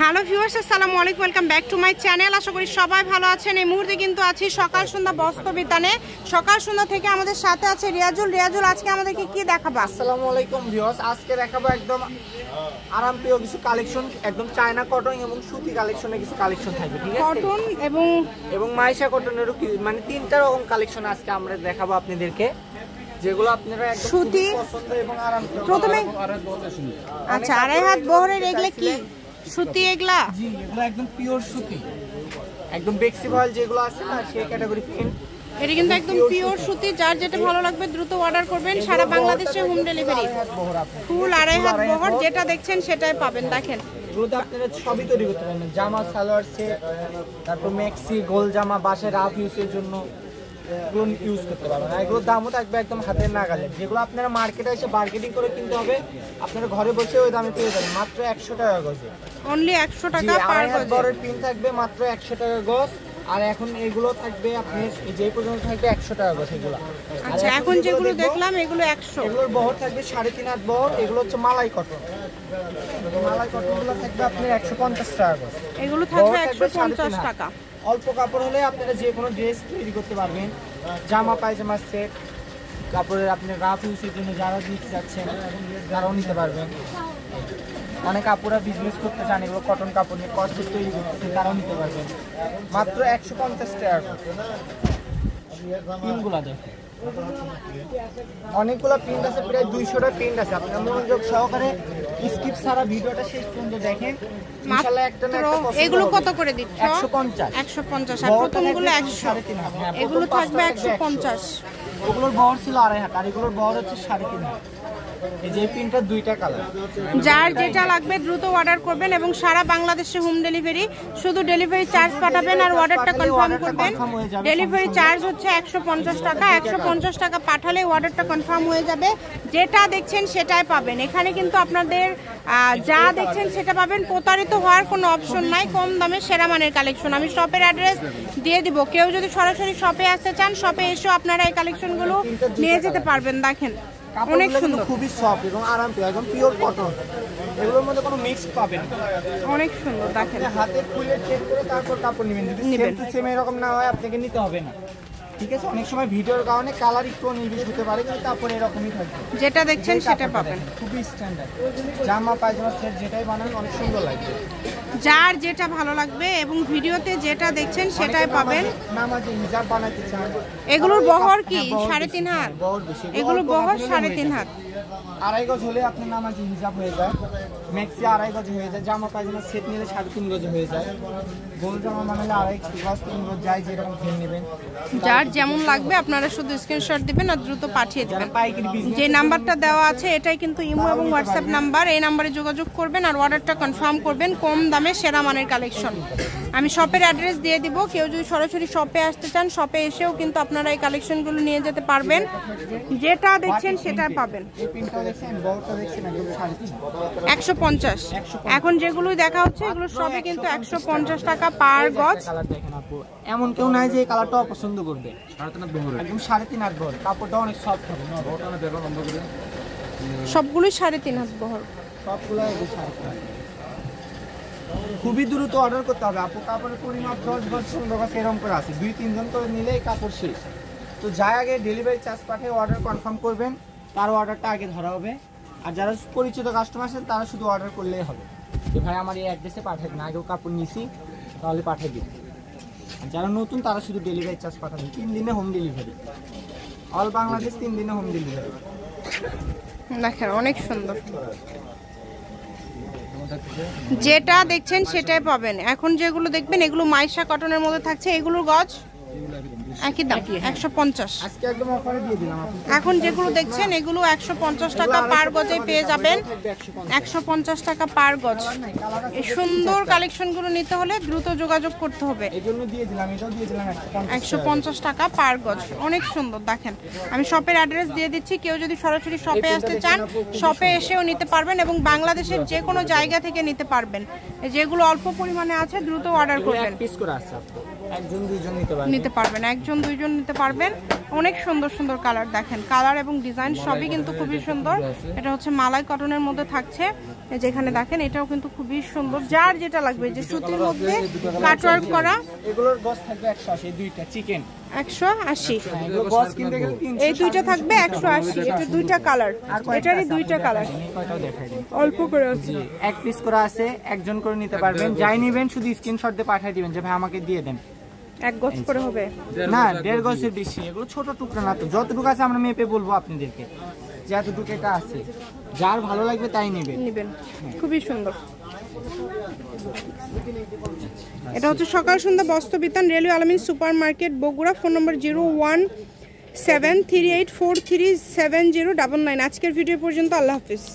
Hello viewers, আসসালামু আলাইকুম, welcome back to my channel. আশা করি সবাই ভালো আছেন। এই মুহূর্তে কিন্তু আছি সকাল সন্ধ্যা বস্ত্র বিতানে। সকাল সন্ধ্যা থেকে আমাদের সাথে আছে রিয়াজুল। রিয়াজুল, আজকে আমাদেরকে কি দেখাবা? আসসালামু আলাইকুম ভিউয়ার্স, আজকে দেখাবো একদম আরামপ্রিয় কিছু কালেকশন, একদম চায়না কটন এবং সুতি কালেকশনের কিছু কালেকশন থাকবে, ঠিক আছে? কটন এবং মাইশা কটনেরও মানে তিনটা রকম কালেকশন আজকে আমরা দেখাবো আপনাদেরকে, যেগুলো আপনারা একদম সুতি পছন্দ এবং আরামপ্রিয়। প্রথমে আচ্ছা, আড়াই হাত বহরের এগুলা কি সুতি? এগুলা জি, এগুলো একদম পিওর সুতি, একদম বেক্সি ভয়েল যেগুলো আছে না সেই ক্যাটাগরি প্রিন্ট। এটা কিন্তু একদম পিওর সুতি। যার যেটা ভালো লাগবে দ্রুত অর্ডার করবেন। সারা বাংলাদেশে হোম ডেলিভারি। ফুল আড়াই হাত বহর যেটা দেখছেন সেটাই পাবেন। দেখেন এগুলোতে আপনারা সবই তৈরি করতে পারবেন, জামা, সালোয়ার সেট, তারপর ম্যাক্সি, গোল জামা, বাসায় রাফ ইউজের জন্য এগুলো ইউজ করতে পারবেন। আর এগুলোর দামও থাকবে একদম হাতের নাগালে। যেগুলো আপনারা মার্কেটে এসে বার্গেনিং করে কিনতে হবে, আপনারা ঘরে বসে ওই দামে পেয়ে যাবেন মাত্র 100 টাকা গজে। অনলি 100 টাকা পার গজ। বড় পিন থাকবে মাত্র 100 টাকা গজ। আর এখন এগুলো থাকবে আপনি যে পর্যন্ত থাকবে 100 টাকা গজ এগুলো। আচ্ছা, এখন যেগুলো দেখলাম এগুলো 100। এগুলোর বহর থাকবে 3.5 হাত বহর। এগুলো হচ্ছে মালাই কটন। মালাই কটনগুলো থাকবে আপনার 150 টাকা গজ। এগুলো থাকবে 150 টাকা। অল্প কাপড় হলে আপনারা যে কোনো ড্রেস তৈরি করতে পারবেন। জামা, পায়জামা সেট, কাপড়ের আপনি রাফ ইউজের জন্য যারা দিতে যাচ্ছেন তারাও নিতে পারবেন। অনেক কাপড়রা বিজনেস করতে চান, এগুলো কটন কাপড় নিয়ে কর্সেট তৈরি করতে, তারাও নিতে পারবেন মাত্র 150 টাকা। পিনগুলো দেখেন, অনেকগুলো প্রিন্ট আছে, প্রায় 200টা প্রিন্ট আছে। আপনারা মনোযোগ সহকারে স্কিপ ছাড়া ভিডিওটা শেষ পর্যন্ত দেখেন। ইনশাআল্লাহ একটা না একটা পছন্দ হবে। এগুলো কত করে দিচ্ছ? 150 আর প্রথমগুলো 100। এগুলো থাকবে 150। ওগুলোর বহর ছিল 2.5 হাত, আর এগুলোর বহর হচ্ছে 3.5 হাত। এই যে প্রিন্টটা দুইটা কালার। যার যেটা লাগবে দ্রুত অর্ডার করবেন এবং সারা বাংলাদেশে হোম ডেলিভারি। শুধু ডেলিভারি চার্জ পাঠাবেন আর অর্ডারটা কনফার্ম করবেন। ডেলিভারি চার্জ হচ্ছে 150 টাকা। 150 টাকা পাঠালে অর্ডারটা কনফার্ম হয়ে যাবে। যেটা দেখছেন সেটাই পাবেন। এখানে কিন্তু আপনাদের যা দেখছেন সেটা পাবেন। প্রতারিত হওয়ার কোনো অপশন নাই। কম দামে সেরা মানের কালেকশন। আমি শপের অ্যাড্রেস দিয়ে দিব। কেউ যদি সরাসরি শপে আসতে চান, শপে এসেও আপনারা এই কালেকশনগুলো নিয়ে যেতে পারবেন। দেখেন অনেক সুন্দর, খুবই সফট এবং আরামদায়ক, একদম পিওর কটন। এগুলোর মধ্যে কোনো মিক্স পাবেন না। অনেক সুন্দর। দেখেন হাতে খুলে চেক করে তারপর কাপড় নেবেন। যদি সেম টু সেম এরকম না হয় আপনাকে নিতে হবে না, ঠিক আছে? অনেক সময় ভিডিওর কারণে কালার একটু নির্বিষ হতে পারে, কিন্তু তারপরে এরকমই থাকবে। যেটা দেখছেন সেটা পাবেন। খুবই স্ট্যান্ডার্ড জামা, পায়জামা সেট যেটাই বানান অনেক সুন্দর লাগবে। যার যেটা ভালো লাগবে এবং ভিডিওতে যেটা দেখছেন সেটাই পাবেন। নামাজি হিজাব বানাতে চান, এগুলোর বহর কি 3.5 হাত? বহর বেশি। এগুলোর বহর 3.5 হাত। 2.5 গজ হলে আপনার নামাজি হিজাব হয়ে যায়। ম্যাক্সি 2.5 গজ হয়ে যায়। জামা পায়জামা সেট নিলে 3.5 গজ হয়ে যায়। গোল জামা বানালে 2.5 গজ 3 গজ যায়, যেরকম ঘিরে নেবেন। যার যেমন লাগবে আপনারা শুধু স্ক্রিনশট দিবেন আর দ্রুত পাঠিয়ে দিবেন। যে নাম্বারটা দেওয়া আছে এটাই কিন্তু ইমো এবং হোয়াটসঅ্যাপ নাম্বার। এই নাম্বারে যোগাযোগ করবেন আর অর্ডারটা কনফার্ম করবেন। কম দামে সেরা মানের কালেকশন। আমি শপের অ্যাড্রেস দিয়ে দিব। কেউ যদি সরাসরি শপে আসতে চান, শপে এসেও কিন্তু আপনারা এই কালেকশনগুলো নিয়ে যেতে পারবেন। যেটা দেখছেন সেটা পাবেন। 150। এখন যেগুলো দেখা হচ্ছে এগুলো সবই কিন্তু 150 টাকা পার গজ। এমন কেউ নাই যে এই কালারটা পছন্দ করবে। একদম 3.5 হাত বহর, কাপড়টা অনেক সফট হবে। সবগুলোই 3.5 হাত বহর। সবগুলো খুবই দ্রুত অর্ডার করতে হবে আপু। কাপড়ের পরিমাপ 10 গজ 15 গজ এরকম করে আছে। 2-3 জন করে নিলে এই কাপড় শেষ। তো যাই আগে ডেলিভারি চার্জ পাঠিয়ে অর্ডার কনফার্ম করবেন, তার অর্ডারটা আগে ধরা হবে। আর যারা পরিচিত কাস্টমার আছেন তারা শুধু অর্ডার করলেই হবে যে ভাই আমার এই অ্যাড্রেসে পাঠিয়ে দিন, আগেও কাপড় নিছি তাহলে পাঠিয়ে দিন। আর যারা নতুন তারা শুধু ডেলিভারি চার্জ পাঠাবেন। 3 দিনে হোম ডেলিভারি, অল বাংলাদেশ 3 দিনে হোম ডেলিভারি। দেখেন অনেক সুন্দর। যেটা দেখছেন সেটাই পাবেন। এখন যেগুলো দেখবেন এগুলো মাইশা কটনের মধ্যে থাকছে। এগুলোর গজ একই দাম 150। আজকে একদম অফারে দিয়ে দিলাম আপু। এখন যেগুলো দেখছেন এগুলো 150 টাকা পার গজে পেয়ে যাবেন। 150 টাকা পার গজ। এই সুন্দর কালেকশনগুলো নিতে হলে দ্রুত যোগাযোগ করতে হবে। এজন্য দিয়ে দিলাম, এটাও দিয়ে দিলাম 150 টাকা পার গজ। অনেক সুন্দর। দেখেন আমি শপের অ্যাড্রেস দিয়ে দিচ্ছি। কেউ যদি সরাসরি শপে আসতে চান, শপে এসেও নিতে পারবেন এবং বাংলাদেশের যে কোনো জায়গা থেকে নিতে পারবেন। যেগুলো অল্প পরিমাণে আছে দ্রুত অর্ডার করবেন। পিস করে আছে একজন দুইজন নিতে পারবেন, একজন দুইজন নিতে পারবেন। অনেক সুন্দর সুন্দর কালার দেখেন, কালার এবং ডিজাইন সবই কিন্তু খুবই সুন্দর। এটা হচ্ছে মালাই কটনের মধ্যে থাকছে, যেখানে দেখেন এটাও কিন্তু খুবই সুন্দর। যার যেটা লাগবে, যে সুতির মধ্যে কাটওয়ার্ক করা, এগুলোর গস থাকবে 180, দুইটা চিকেন 180, এগুলো গস কিনতে গেলে 300, এই দুইটা থাকবে 180। এটা দুইটা কালার, এটারই দুইটা কালার, কয়টাও দেখাই দিন। অল্প করে আছে, এক পিস করে আছে, একজন করে নিতে পারবেন। যাই নেবেন শুধু স্ক্রিনশট দিয়ে পাঠিয়ে দিবেন যে ভাই আমাকে দিয়ে দেন। এক গজ করে হবে না, 1.5 গজের বেশি। এগুলো ছোট টুকরা না, তো যতটুকু আছে আমরা মেপে বলবো আপনাদেরকে যে এতটুকু এটা আছে। যার ভালো লাগবে তাই নেবেন। খুবই সুন্দর। এটা হচ্ছে সকাল সন্ধ্যা বস্ত্র বিতান, রেলওয়ে আলামিন সুপার মার্কেট, বগুড়া। ফোন নম্বর 01738437099। আজকের ভিডিও পর্যন্ত, আল্লাহ হাফিজ।